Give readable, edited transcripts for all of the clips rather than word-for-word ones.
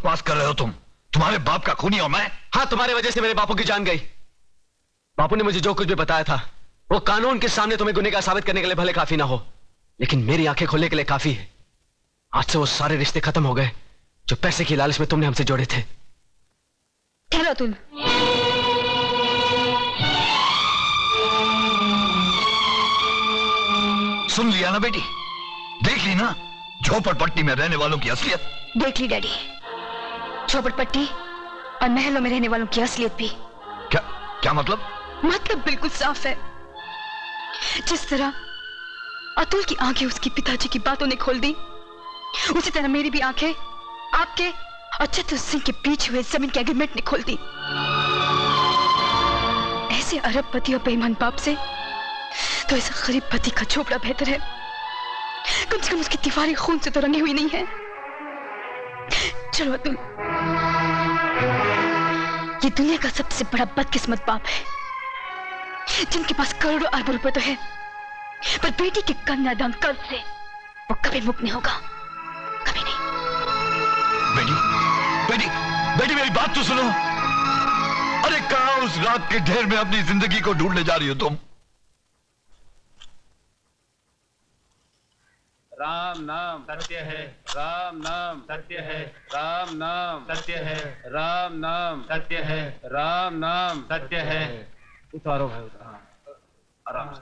बकवास कर रहे हो तुम? तुम्हारे बाप का खूनी हूं मैं? हाँ, तुम्हारे वजह से मेरे बापू की जान गई। बापू ने मुझे जो कुछ भी बताया था वो कानून के सामने तुम्हें गुनहगार साबित करने के लिए भले काफी ना हो, लेकिन मेरी आंखें खोलने के लिए काफी है। आज से वो सारे रिश्ते खत्म हो गए जो पैसे की लालच में तुमने हमसे जोड़े थे। क्या अतुल? सुन लिया ना बेटी? देख ली ना झोपड़पट्टी में रहने वालों की असलियत? देख ली डैडी, झोपड़पट्टी और महलों में रहने वालों की असलियत भी। क्या क्या मतलब? मतलब बिल्कुल साफ है। जिस तरह अतुल की आंखें उसकी पिताजी की बातों ने खोल दी, उसी तरह मेरी भी आंखें आपके और चतुर सिंह के बीच हुए जमीन के एग्रीमेंट ने खोल दी। ऐसे अरबपति और बेईमान बाप से तो ऐसा गरीब पति का झोपड़ा बेहतर है। कम से कम उसकी दीवारें खून से तो रंगी हुई नहीं है। चलो अतुल, ये दुनिया का सबसे बड़ा बदकिस्मत बाप है जिनके पास करोड़ों अरबों रुपए तो है, पर बेटी के कन्यादान कर्ज से वो कभी मुक्त नहीं होगा, कभी नहीं। बेटी बेटी बेटी मेरी बात तो सुनो। अरे कहां उस रात के ढेर में अपनी जिंदगी को ढूंढने जा रही हो तुम? राम नाम सत्य है, राम नाम सत्य है, राम नाम सत्य है, राम नाम सत्य है, राम नाम सत्य है। उतारो भाई उतारो, आराम से।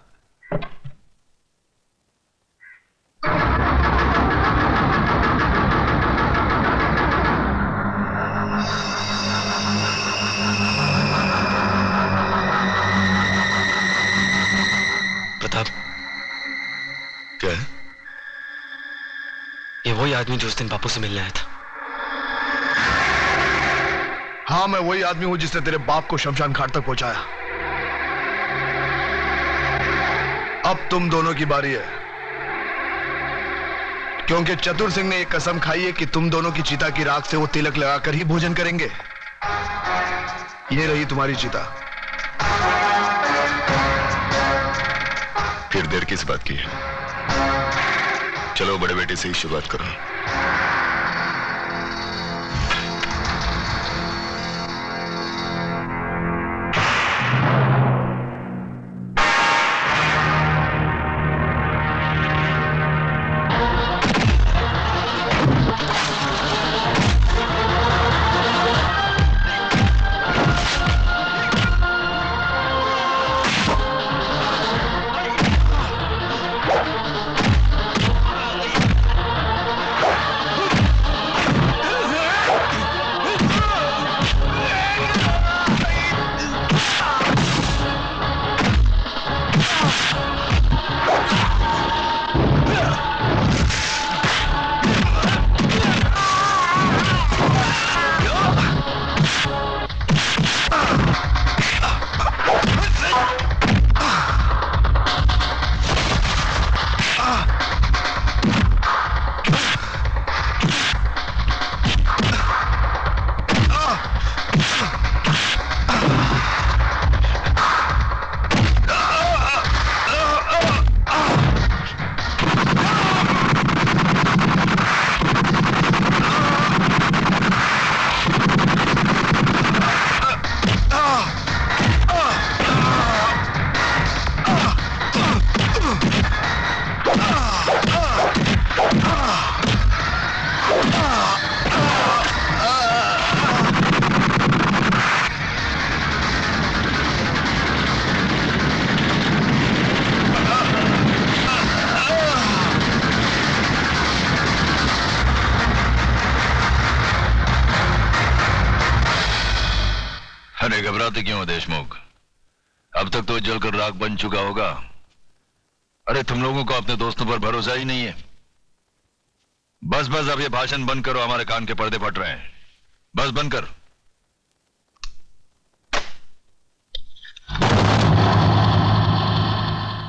प्रताप, क्या है? ये वही आदमी जो उस दिन बापू से मिलने आया था। हाँ, मैं वही आदमी हूं जिसने तेरे बाप को शमशान घाट तक पहुंचाया। अब तुम दोनों की बारी है, क्योंकि चतुर सिंह ने एक कसम खाई है कि तुम दोनों की चिता की राख से वो तिलक लगाकर ही भोजन करेंगे। ये रही तुम्हारी चिता। फिर देर किस बात की है? चलो बड़े बेटे से ही शुरुआत करो। अरे घबराते क्यों हो देशमुख? अब तक तो जलकर राख बन चुका होगा। अरे तुम लोगों को अपने दोस्तों पर भरोसा ही नहीं है। बस बस अब ये भाषण बंद करो, हमारे कान के पर्दे फट रहे हैं। बस बंद कर।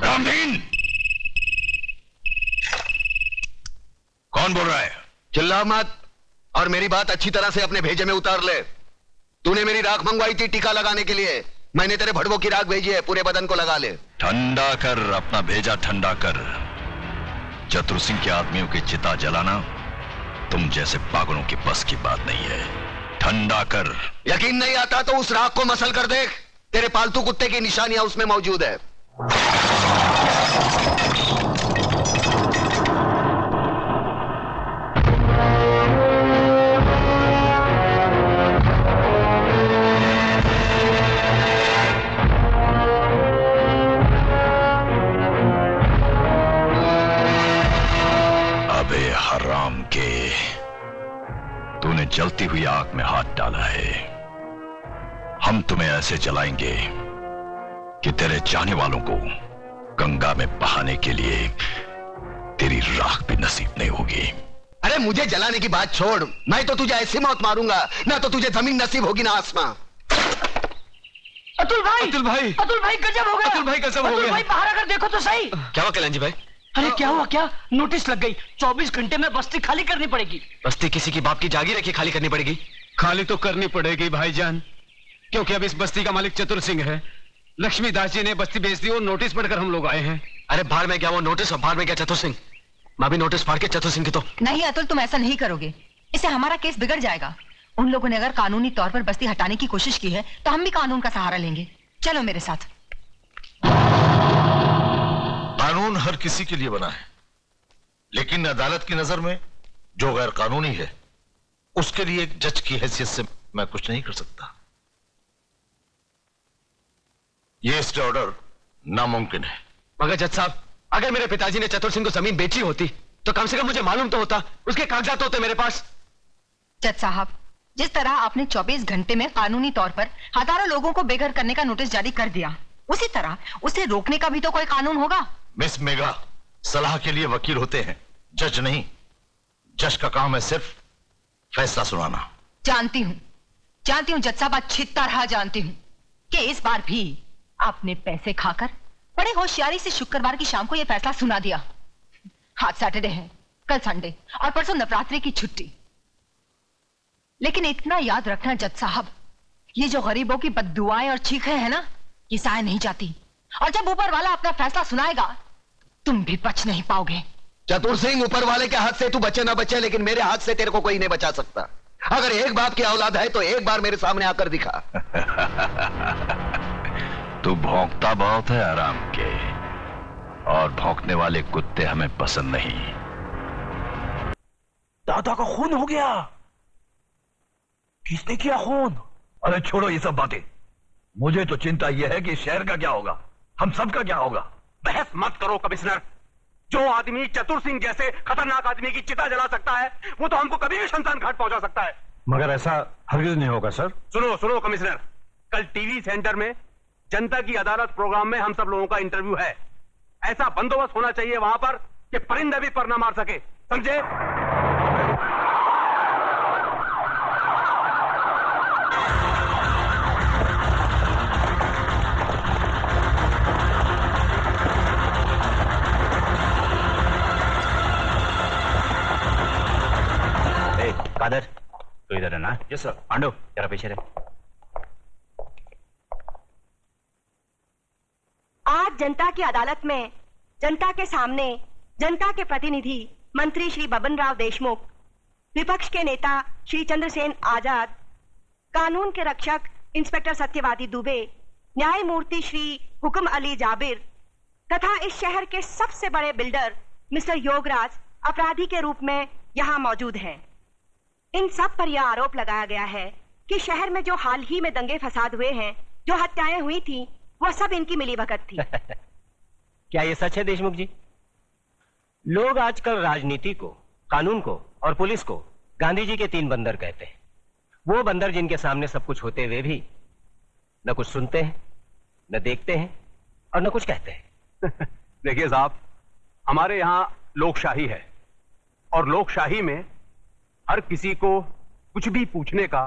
रामदीन, कौन बोल रहा है? चिल्ला मत और मेरी बात अच्छी तरह से अपने भेजे में उतार ले। तूने मेरी राख मंगवाई थी टीका लगाने के लिए, मैंने तेरे भड़वों की राख भेजी है, पूरे बदन को लगा ले। ठंडा कर, अपना भेजा ठंडा कर। चतुर सिंह के आदमियों की चिता जलाना तुम जैसे पागलों की बस की बात नहीं है। ठंडा कर। यकीन नहीं आता तो उस राख को मसल कर देख, तेरे पालतू कुत्ते की निशानियां उसमें मौजूद है। अबे हराम के, तूने जलती हुई आग में हाथ डाला है। हम तुम्हें ऐसे जलाएंगे कि तेरे चाहने वालों को गंगा में बहाने के लिए तेरी राख भी नसीब नहीं होगी। अरे मुझे जलाने की बात छोड़, मैं तो तुझे ऐसी मौत मारूंगा ना तो तुझे जमीन नसीब होगी ना आसमां। अतुल भाई, अतुल भाई, अतुल भाई गजब हो गया। अतुल भाई गजब हो अतुल गया। भाई बाहर आकर देखो तो सही। क्या हुआ कल्याण जी भाई? अरे क्या हुआ? क्या नोटिस लग गई, 24 घंटे में बस्ती खाली करनी पड़ेगी। बस्ती किसी की बाप की जागीर है कि खाली करनी पड़ेगी? खाली तो करनी पड़ेगी भाईजान, क्योंकि अब इस बस्ती का मालिक चतुर सिंह है। लक्ष्मीदास जी ने बस्ती बेच दी और नोटिस पढ़कर हम लोग आए हैं। अरे बाहर में क्या वो नोटिस और बाहर में क्या चतुर सिंह? मैं भी नोटिस फाड़ के चतुर सिंह की तो। नहीं अतुल, तुम ऐसा नहीं करोगे, इससे हमारा केस बिगड़ जाएगा। उन लोगों ने अगर कानूनी तौर पर बस्ती हटाने की कोशिश की है तो हम भी कानून का सहारा लेंगे। चलो मेरे साथ। कानून हर किसी के लिए बना है, लेकिन अदालत की नजर में जो गैर कानूनी है उसके लिए एक जज की हैसियत से मैं कुछ नहीं कर सकता। ये स्टे ऑर्डर नामुमकिन है। मगर जज साहब, अगर मेरे पिताजी ने चतुर सिंह को जमीन बेची होती तो कम से कम मुझे मालूम तो होता, उसके कागजात होते मेरे पास। जज साहब, जिस तरह आपने 24 घंटे में कानूनी तौर पर हजारों लोगों को बेघर करने का नोटिस जारी कर दिया, उसी तरह उसे रोकने का भी तो कोई कानून होगा। मिस मेघा, सलाह के लिए वकील होते हैं, जज नहीं। जज का काम है सिर्फ फैसला सुनाना। जानती हूँ जज साहब, अच्छी तरह जानती हूँ कि इस बार भी आपने पैसे खाकर बड़े होशियारी से शुक्रवार की शाम को यह फैसला सुना दिया। आज सैटरडे है, कल संडे और परसों नवरात्रि की छुट्टी। लेकिन इतना याद रखना जज साहब, ये जो गरीबों की बद्दुआएं और चीखें हैं ना, ये सहाय नहीं जाती। और जब ऊपर वाला अपना फैसला सुनाएगा तुम भी बच नहीं पाओगे। चतुर सिंह, ऊपर वाले के हाथ से तू बचे ना बचे, लेकिन मेरे हाथ से तेरे को कोई नहीं बचा सकता। अगर एक बाप की औलाद है तो एक बार मेरे सामने आकर दिखा। तू भौंकता बहुत है आराम के, और भौंकने वाले कुत्ते हमें पसंद नहीं। दादा का खून हो गया। किसने किया खून? अरे छोड़ो ये सब बातें, मुझे तो चिंता यह है कि शहर का क्या होगा, हम सब का क्या होगा। बहस मत करो कमिश्नर। जो आदमी चतुर सिंह जैसे खतरनाक आदमी की चिता जला सकता है, वो तो हमको कभी भी शमशान घाट पहुंचा सकता है। मगर ऐसा हरगिज नहीं होगा सर। सुनो सुनो कमिश्नर, कल टीवी सेंटर में जनता की अदालत प्रोग्राम में हम सब लोगों का इंटरव्यू है। ऐसा बंदोबस्त होना चाहिए वहां पर कि परिंदे भी पर न मार सके, समझे? कादर, तो इधर है ना? Yes sir. पांडु, जरा पीछे रहे। आज जनता की अदालत में जनता के सामने जनता के प्रतिनिधि मंत्री श्री बबन राव देशमुख, विपक्ष के नेता श्री चंद्रसेन आजाद, कानून के रक्षक इंस्पेक्टर सत्यवादी दुबे, न्यायमूर्ति श्री हुक्म अली जाबिर तथा इस शहर के सबसे बड़े बिल्डर मिस्टर योगराज अपराधी के रूप में यहाँ मौजूद हैं। इन सब पर यह आरोप लगाया गया है कि शहर में जो हाल ही में दंगे फसाद हुए हैं, जो हत्याएं हुई थी, वह सब इनकी मिलीभगत थी। क्या ये सच है देशमुख जी? लोग आजकल राजनीति को, कानून को और पुलिस को गांधी जी के 3 बंदर कहते हैं। वो बंदर जिनके सामने सब कुछ होते हुए भी न कुछ सुनते हैं, न देखते हैं और न कुछ कहते हैं। देखिए साहब, हमारे यहाँ लोकशाही है और लोकशाही में हर किसी को कुछ भी पूछने का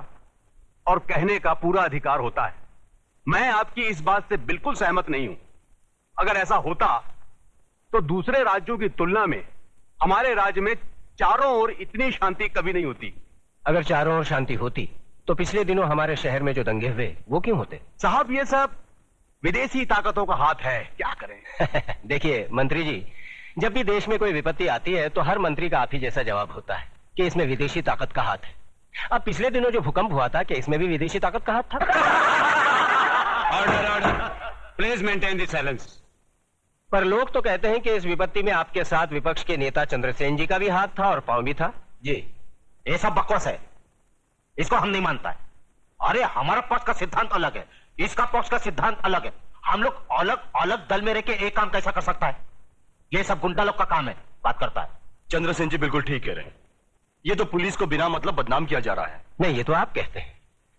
और कहने का पूरा अधिकार होता है। मैं आपकी इस बात से बिल्कुल सहमत नहीं हूं। अगर ऐसा होता तो दूसरे राज्यों की तुलना में हमारे राज्य में चारों ओर इतनी शांति कभी नहीं होती। अगर चारों ओर शांति होती तो पिछले दिनों हमारे शहर में जो दंगे हुए वो क्यों होते? साहब, ये सब विदेशी ताकतों का हाथ है, क्या करें? देखिए मंत्री जी, जब भी देश में कोई विपत्ति आती है तो हर मंत्री का आप ही जैसा जवाब होता है कि इसमें विदेशी ताकत का हाथ है। अब पिछले दिनों जो भूकंप हुआ था, क्या इसमें भी विदेशी ताकत का हाथ था? Order order, please maintain the silence. पर लोग तो कहते हैं कि इस विपत्ति में आपके साथ विपक्ष के नेता चंद्रसेन जी का भी हाथ था और पांव भी था। जी, ये सब बकवास है, इसको हम नहीं मानता है। अरे हमारा पक्ष का सिद्धांत अलग है, इसका पक्ष का सिद्धांत अलग है। हम लोग अलग अलग दल में रह के एक काम कैसा कर सकता है? ये सब गुंडा लोग का काम है, बात करता है। चंद्रसेन जी बिल्कुल ठीक कह रहे हैं, ये तो पुलिस को बिना मतलब बदनाम किया जा रहा है। नहीं, ये तो आप कहते हैं,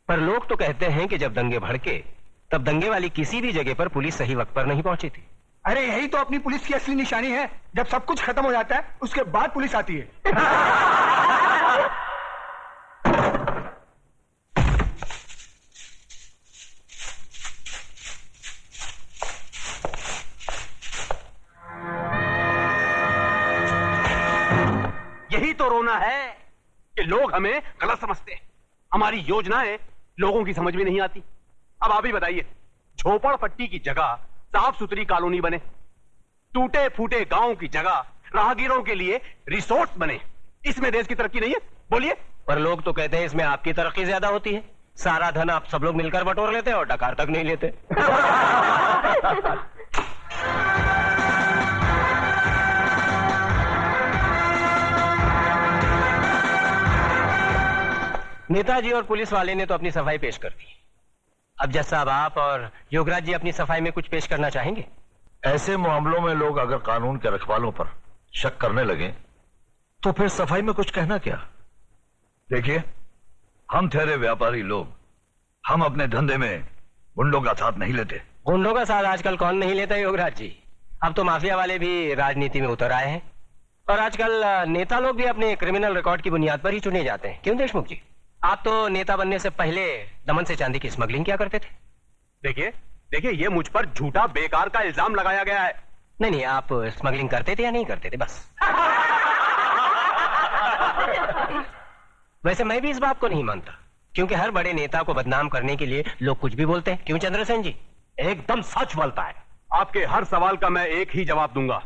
पर लोग तो कहते हैं कि जब दंगे भड़के तब दंगे वाली किसी भी जगह पर पुलिस सही वक्त पर नहीं पहुंची थी। अरे यही तो अपनी पुलिस की असली निशानी है, जब सब कुछ खत्म हो जाता है उसके बाद पुलिस आती है। यही तो रोना है कि लोग हमें गलत समझते हैं, हमारी योजनाएं लोगों की समझ में नहीं आती। अब आप ही बताइए, झोपड़पट्टी की जगह साफ सुथरी कॉलोनी बने, टूटे फूटे गांव की जगह राहगीरों के लिए रिसोर्ट बने, इसमें देश की तरक्की नहीं है? बोलिए। पर लोग तो कहते हैं इसमें आपकी तरक्की ज्यादा होती है, सारा धन आप सब लोग मिलकर बटोर लेते हैं और डकार तक नहीं लेते। नेताजी और पुलिस वाले ने तो अपनी सफाई पेश कर दी। अब जज साहब, आप और योगराज जी अपनी सफाई में कुछ पेश करना चाहेंगे? ऐसे मामलों में लोग अगर कानून के रखवालों पर शक करने लगे तो फिर सफाई में कुछ कहना क्या? देखिए, हम ठहरे व्यापारी लोग, हम अपने धंधे में गुंडों का साथ नहीं लेते। गुंडों का साथ आजकल कौन नहीं लेता योगराज जी? अब तो माफिया वाले भी राजनीति में उतर आए हैं और आजकल नेता लोग भी अपने क्रिमिनल रिकॉर्ड की बुनियाद पर ही चुने जाते हैं। क्यों देशमुख जी, आप तो नेता बनने से पहले दमन से चांदी की स्मगलिंग क्या करते थे? देखिए, ये मुझ पर झूठा बेकार का इल्जाम लगाया गया है। नहीं, आप स्मगलिंग करते थे या नहीं करते थे? बस। वैसे मैं भी इस बात को नहीं मानता, क्योंकि हर बड़े नेता को बदनाम करने के लिए लोग कुछ भी बोलते हैं। क्यों चंद्रसेन जी? एकदम सच बोलता है। आपके हर सवाल का मैं एक ही जवाब दूंगा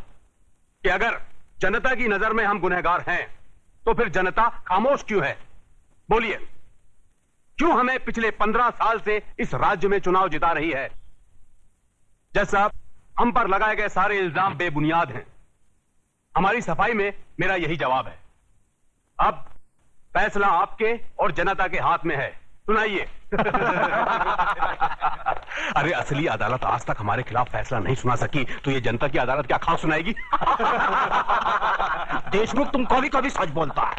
कि अगर जनता की नजर में हम गुनहगार हैं तो फिर जनता खामोश क्यों है? बोलिए, क्यों हमें पिछले 15 साल से इस राज्य में चुनाव जिता रही है? जज साहब, हम पर लगाए गए सारे इल्जाम बेबुनियाद हैं। हमारी सफाई में मेरा यही जवाब है। अब फैसला आपके और जनता के हाथ में है, सुनाइए। अरे असली अदालत आज तक हमारे खिलाफ फैसला नहीं सुना सकी, तो ये जनता की अदालत क्या खास सुनाएगी? देशमुख, तुम कभी कभी सच बोलता है।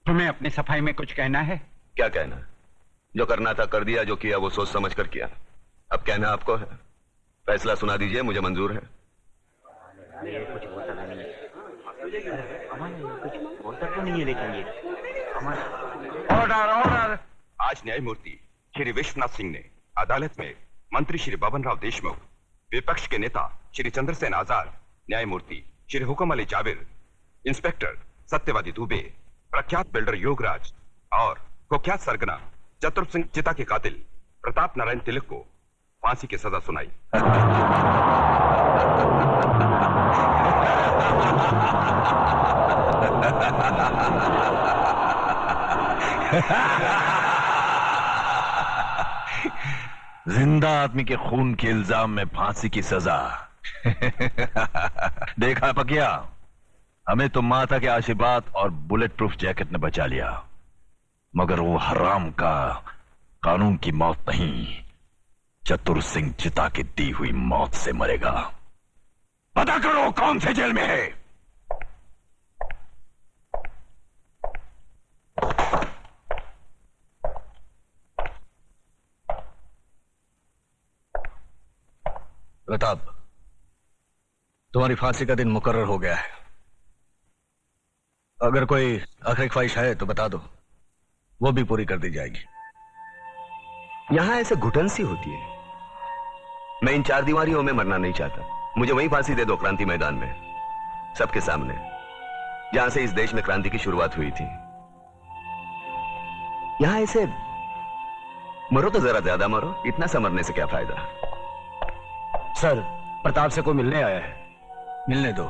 तुम्हें अपनी सफाई में कुछ कहना है? क्या कहना? जो करना था कर दिया, जो किया वो सोच समझ कर किया। अब कहना आपको है। फैसला सुना दीजिए, मुझे मंजूर है। Order order. आज न्यायमूर्ति श्री विश्वनाथ सिंह ने अदालत में मंत्री श्री बबन राव देशमुख, विपक्ष के नेता श्री चंद्रसेन आजाद, न्यायमूर्ति श्री हुकम अली जाबिर, इंस्पेक्टर सत्यवादी दुबे, प्रख्यात बिल्डर योगराज और कुख्यात सरगना चतुर सिंह चिता के कातिल प्रताप नारायण तिलक को फांसी की सजा सुनाई। जिंदा आदमी के खून के इल्जाम में फांसी की सजा। देखा पकिया, हमें तो माता के आशीर्वाद और बुलेट प्रूफ जैकेट ने बचा लिया, मगर वो हराम का कानून की मौत नहीं, चतुर सिंह चिता की दी हुई मौत से मरेगा। पता करो कौन से जेल में है। प्रताप, तुम्हारी फांसी का दिन मुकर्रर हो गया है। अगर कोई आखिरी ख्वाहिश है तो बता दो, वो भी पूरी कर दी जाएगी। यहां ऐसे घुटन सी होती है। मैं इन 4 दीवारियों में मरना नहीं चाहता। मुझे वहीं फांसी दे दो, क्रांति मैदान में, सबके सामने, जहां से इस देश में क्रांति की शुरुआत हुई थी। यहां ऐसे मरो तो जरा ज्यादा मरो, इतना सा मरने से क्या फायदा। सर, प्रताप से कोई मिलने आया है। मिलने दो।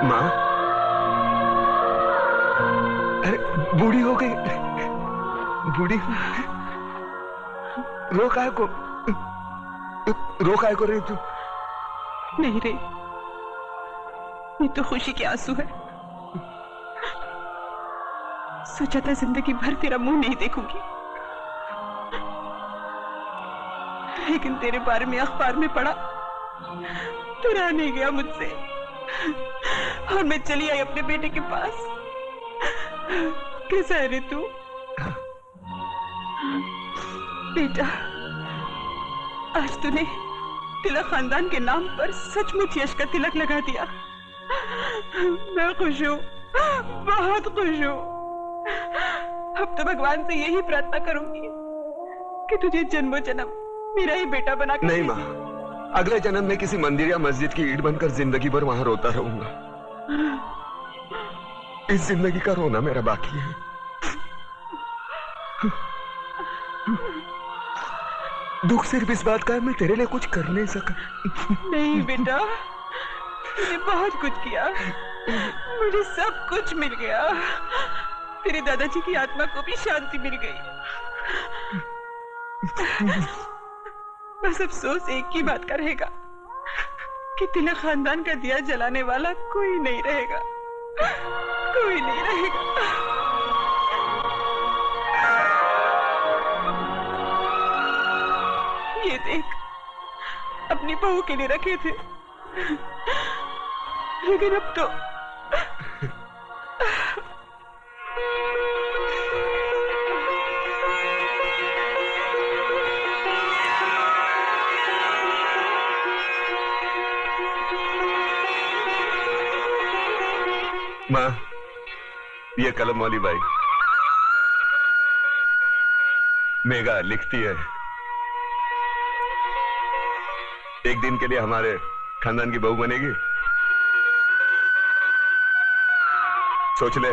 मां, अरे बूढ़ी हो गई, बूढ़ी रो काय को रही तू? नहीं रे, ये तो खुशी के आंसू है। सोचा था जिंदगी भर तेरा मुंह नहीं देखूंगी, लेकिन तेरे बारे में अखबार में पढ़ा तो रह नहीं गया मुझसे, और मैं चली आई अपने बेटे के पास। कैसा है रे तू? बेटा, आज तूने तिलक खानदान के नाम पर सचमुच यश का तिलक लगा दिया। मैं खुश हूँ, बहुत खुश हूँ। अब तो भगवान से यही प्रार्थना करूंगी कि तुझे जन्मों जन्म मेरा ही बेटा बना कर। नहीं माँ, अगले जन्म में किसी मंदिर या मस्जिद की ईंट बनकर जिंदगी भर वहां रोता रहूंगा। इस जिंदगी का रोना मेरा बाकी है। दुख सिर्फ इस बात का है मैं तेरे लिए कुछ कर नहीं सका। नहीं बेटा, तूने बहुत कुछ किया, मुझे सब कुछ मिल गया। तेरे दादाजी की आत्मा को भी शांति मिल गई। बस अफसोस एक ही बात का रहेगा कि तिलक खानदान का दिया जलाने वाला कोई नहीं रहेगा, कोई नहीं रहेगा। ये देख, अपनी बहू के लिए रखे थे, लेकिन अब तो माँ, ये कलम वाली बाई मेघा लिखती है, एक दिन के लिए हमारे खानदान की बहू बनेगी। सोच ले।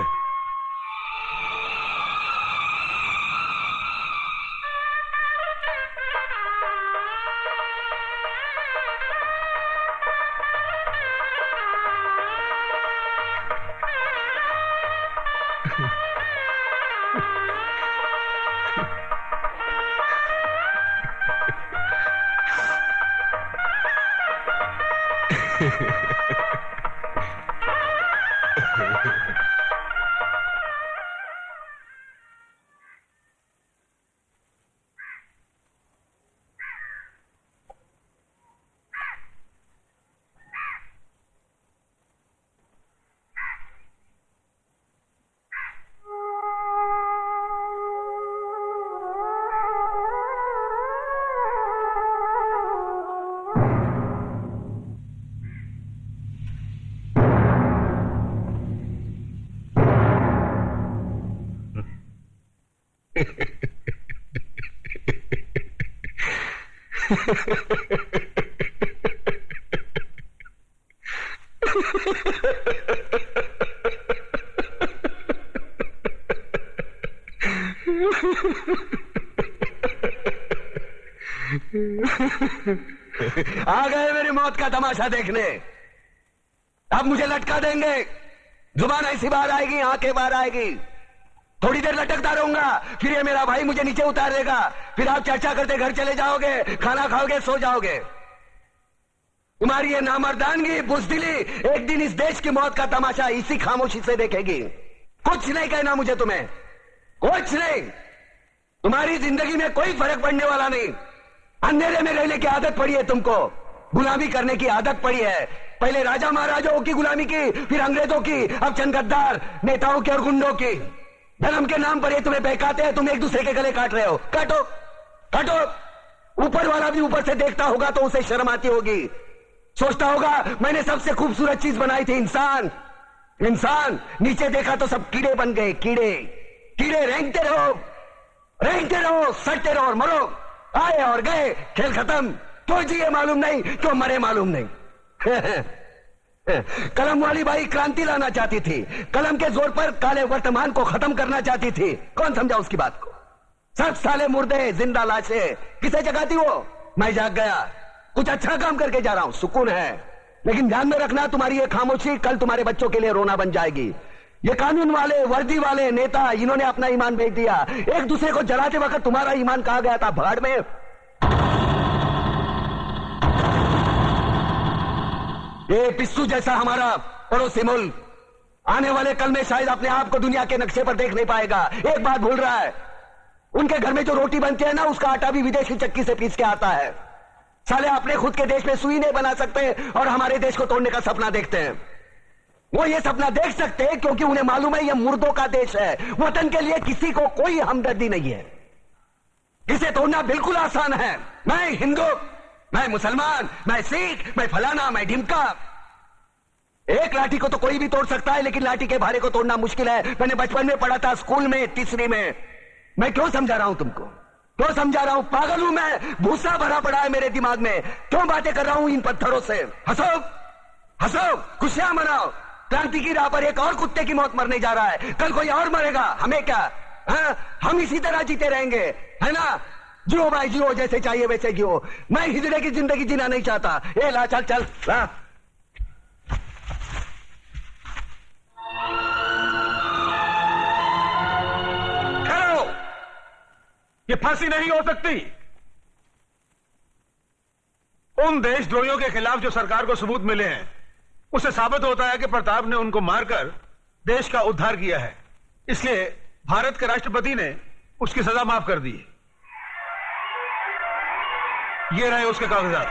आ गए मेरी मौत का तमाशा देखने। अब मुझे लटका देंगे, जुबान ऐसी बाहर आएगी, आंखें बाहर आएगी, थोड़ी देर लटकता रहूंगा, फिर ये मेरा भाई मुझे नीचे उतार देगा, फिर आप चर्चा करते घर चले जाओगे, खाना खाओगे, सो जाओगे। तुम्हारी ये नामर्दानगी, बुज़दिली एक दिन इस देश की मौत का तमाशा इसी खामोशी से देखेगी। कुछ नहीं कहना मुझे तुम्हें, कुछ नहीं। तुम्हारी जिंदगी में कोई फर्क पड़ने वाला नहीं। अंधेरे में रहने की आदत पड़ी है तुमको, गुलामी करने की आदत पड़ी है। पहले राजा महाराजाओं की गुलामी की, फिर अंग्रेजों की, अब चंद गद्दार नेताओं की और गुंडों की। धर्म के नाम पर ये तुम्हें बहकाते हैं, तुम एक दूसरे के गले काट रहे हो। काटो काटो। ऊपर वाला भी ऊपर से देखता होगा तो उसे शर्म आती होगी, सोचता होगा मैंने सबसे खूबसूरत चीज बनाई थी, इंसान। इंसान नीचे देखा तो सब कीड़े बन गए, कीड़े। कीड़े रेंगते रहो, सटते रहो और मरो। आए और गए, खेल खत्म। क्यों जिए मालूम नहीं, क्यों मरे मालूम नहीं। कलम वाली बाई क्रांति लाना चाहती थी, कलम के जोर पर काले वर्तमान को खत्म करना चाहती थी। कौन समझा उसकी बात को? सब साले मुर्दे, जिंदा लाशें। किसे जगाती वो? मैं जाग गया, कुछ अच्छा काम करके जा रहा हूं, सुकून है। लेकिन ध्यान में रखना, तुम्हारी ये खामोशी कल तुम्हारे बच्चों के लिए रोना बन जाएगी। ये कानून वाले, वर्दी वाले नेता, इन्होंने अपना ईमान बेच दिया। एक दूसरे को जलाते वक्त तुम्हारा ईमान कहा गया था, भाड़ में। ये पिस्सू जैसा हमारा पड़ोसी मुल्क आने वाले कल में शायद अपने आप को दुनिया के नक्शे पर देख नहीं पाएगा। एक बात भूल रहा है, उनके घर में जो रोटी बनती है ना, उसका आटा भी विदेशी चक्की से पीस के आता है। साले अपने खुद के देश में सुई नहीं बना सकते और हमारे देश को तोड़ने का सपना देखते हैं। वो ये सपना देख सकते हैं क्योंकि उन्हें मालूम है ये मुर्दों का देश है। वतन के लिए किसी को कोई हमदर्दी नहीं है। इसे तोड़ना बिल्कुल आसान है। मैं हिंदू, मैं मुसलमान, मैं सिख, मैं फलाना, मैं ढिमका। एक लाठी को तो कोई भी तोड़ सकता है, लेकिन लाठी के भारे को तोड़ना मुश्किल है। मैंने बचपन में पढ़ा था, स्कूल में, तीसरी में। मैं क्यों समझा रहा हूं तुमको, क्यों समझा रहा हूं? पागल हूं मैं, भूसा भरा पड़ा है मेरे दिमाग में। क्यों बातें कर रहा हूं इन पत्थरों से? हंसो हंसो, खुशियां मनाओ। क्रांति की राह पर एक और कुत्ते की मौत मरने जा रहा है, कल कोई और मरेगा। हमें क्या? हम इसी तरह जीते रहेंगे, है ना? जियो भाई जियो, जैसे चाहिए वैसे जियो। मैं हिजड़े की जिंदगी जीना नहीं चाहता। ए ला, चल चल ला। ठहरो, ये फांसी नहीं हो सकती। उन देशद्रोहियों के खिलाफ जो सरकार को सबूत मिले हैं, उससे साबित होता है कि प्रताप ने उनको मारकर देश का उद्धार किया है। इसलिए भारत के राष्ट्रपति ने उसकी सजा माफ कर दी। ये रहे उसके कागजात।